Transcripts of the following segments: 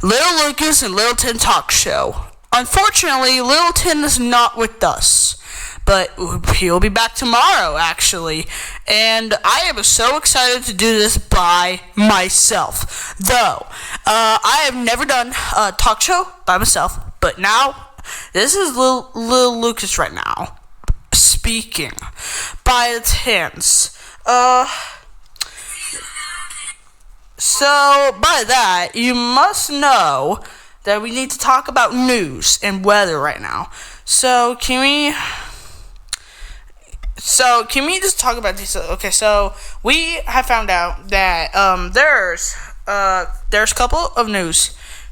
Little Lucas and Lilton talk show. Unfortunately, Lilton is not with us, but he'll be back tomorrow, actually. And I am so excited to do this by myself. Though, I have never done a talk show by myself, but now, this is Lil Lucas right now, speaking by its hands. So, by that, you must know that we need to talk about news and weather right now. So, can we just talk about these? Okay, so we have found out that there's a couple of news.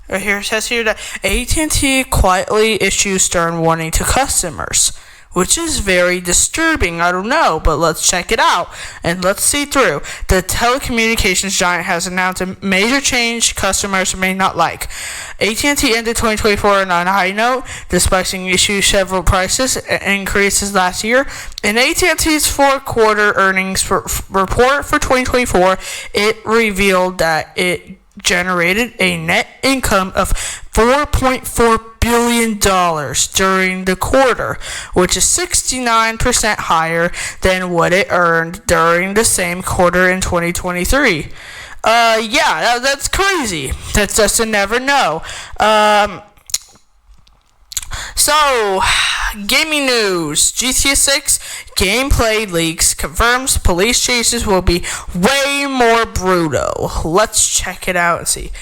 Right here, it says here that AT&T quietly issues stern warning to customers, which is very disturbing. I don't know, but let's check it out and let's see through. The telecommunications giant has announced a major change customers may not like. AT&T ended 2024 on a high note, despite seeing issues several prices increases last year. In AT&T's fourth-quarter earnings report for 2024, it revealed that it generated a net income of $4.4 billion during the quarter, which is 69% higher than what it earned during the same quarter in 2023. That's crazy. That's just a never know. So, gaming news. GTA 6 gameplay leaks confirms police chases will be way more brutal. Let's check it out and see.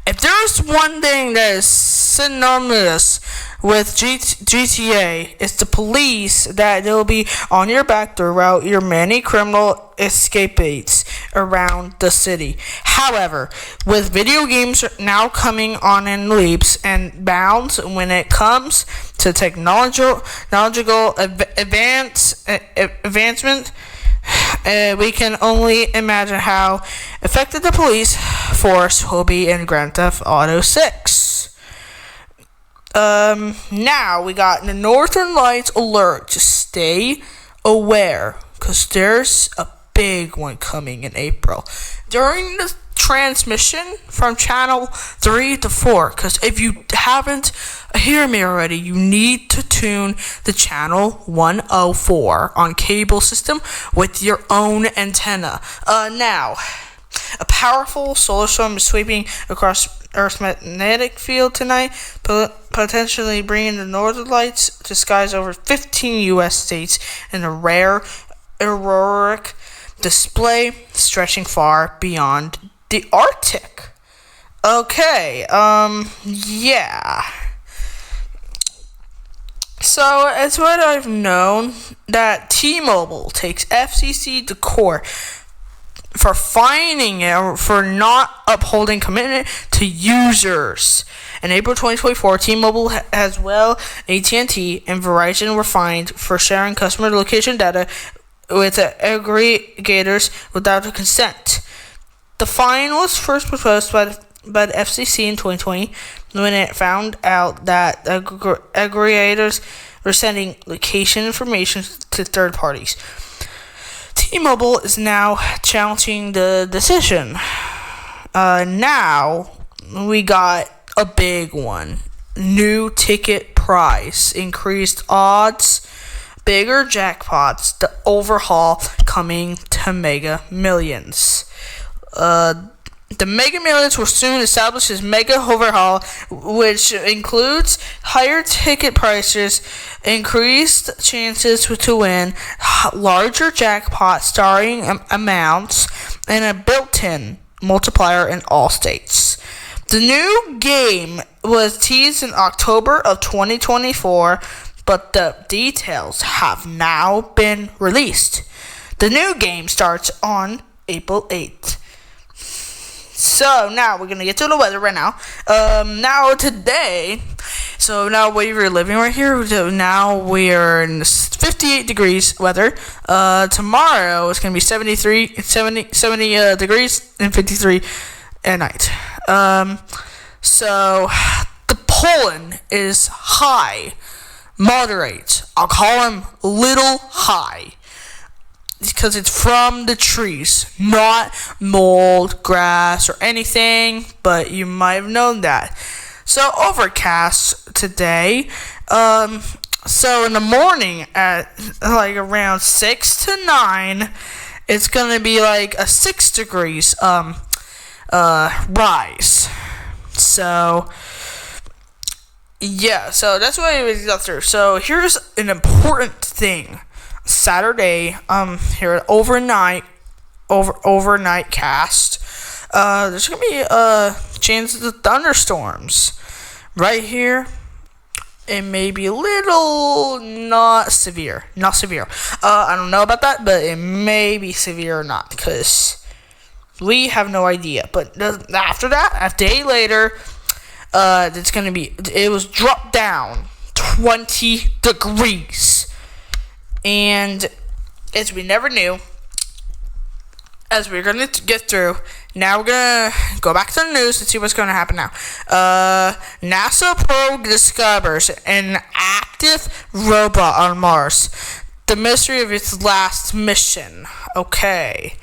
If there's one thing that is synonymous with GTA, it's the police that will be on your back throughout your many criminal escapades around the city. However, with video games now coming on in leaps and bounds when it comes to technological advancement, we can only imagine how effective the police force will be in Grand Theft Auto 6. Now we got the Northern Lights alert. Just stay aware, because there's a big one coming in April during the transmission from channel 3 to 4. Because if you haven't hear me already, you need to tune the channel 104 on cable system with your own antenna. Now, a powerful solar storm is sweeping across Earth's magnetic field tonight, potentially bringing the northern lights to skies over 15 U.S. states in a rare auroric display stretching far beyond the Arctic. Okay, yeah. So, it's what I've known that T-Mobile takes FCC to court for fining it for not upholding commitment to users. In April 2024, T-Mobile as well AT&T and Verizon were fined for sharing customer location data with aggregators without their consent. The fine was first proposed by the FCC in 2020 when it found out that aggregators were sending location information to third parties. T-Mobile is now challenging the decision. Now we got a big one. New ticket price, increased odds, bigger jackpots, the overhaul coming to Mega Millions. The Mega Millions will soon establish this mega overhaul, which includes higher ticket prices, increased chances to win, larger jackpot starring amounts, and a built-in multiplier in all states. The new game was teased in October of 2024, but the details have now been released. The new game starts on April 8th. So now we're gonna get to the weather right now. Now today, so now we're living right here. So now we're in 58 degrees weather. Tomorrow it's gonna be 70 degrees and 53 at night. So the pollen is high, moderate. I'll call him little high. because it's from the trees, not mold, grass, or anything, but you might have known that. So, overcast today. So in the morning at like around 6 to 9, it's gonna be like a 6 degrees rise. So yeah, so that's what we got through. So here's an important thing. Saturday, here at overnight cast. There's gonna be chances of thunderstorms right here. It may be a little not severe. I don't know about that, but it may be severe or not, because we have no idea. But after that, a day later, it was dropped down 20 degrees. And as we never knew, as we're going to get through, now we're going to go back to the news and see what's going to happen now. NASA probe discovers an active robot on Mars. The mystery of its last mission. Okay.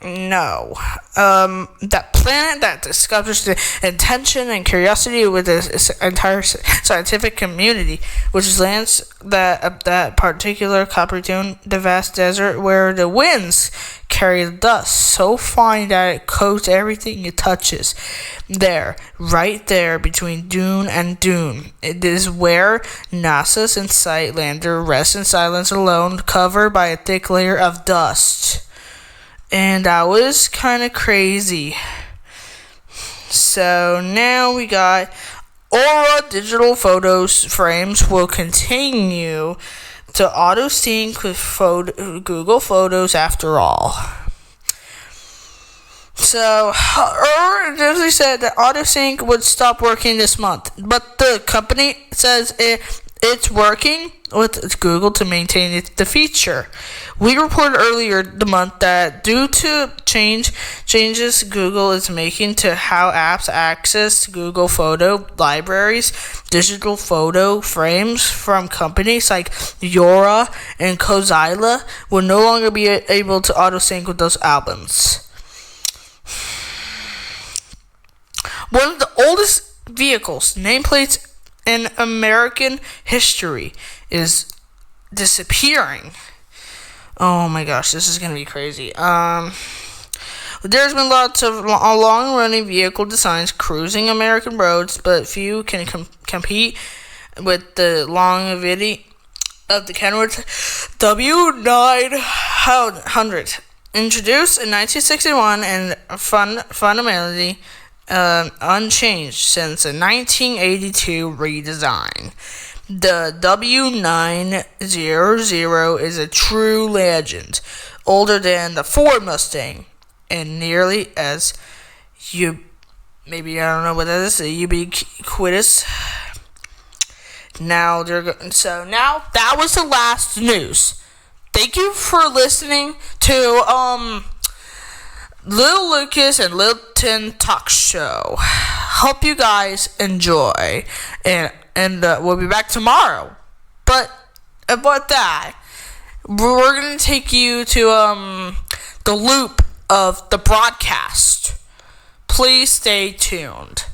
No. That planet that discovers the attention and curiosity with the entire scientific community, which lands that particular Capricorn, the vast desert where the winds carry the dust so fine that it coats everything it touches. There, right there between dune and dune, it is where NASA's InSight lander rests in silence alone, covered by a thick layer of dust. And that was kind of crazy. So now we got Aura digital photos frames will continue to auto sync with Google Photos after all. So Aura initially said that auto sync would stop working this month, but the company says it's working with Google to maintain the feature. We reported earlier the month that due to changes Google is making to how apps access Google Photo libraries, digital photo frames from companies like Aura and Mozilla will no longer be able to auto-sync with those albums. One of the oldest vehicles, nameplates in American history, is disappearing. Oh my gosh, this is gonna be crazy. There's been lots of long-running vehicle designs cruising American roads, but few can compete with the longevity of the Kenworth W900. Introduced in 1961 and fundamentally unchanged since the 1982 redesign. The W900 is a true legend, older than the Ford Mustang, and nearly as maybe I don't know what that is, ubiquitous. Now now that was the last news. Thank you for listening to Little Lucas and Lilton Talk Show. Hope you guys enjoy, and we'll be back tomorrow. But about that, we're gonna take you to the loop of the broadcast. Please stay tuned.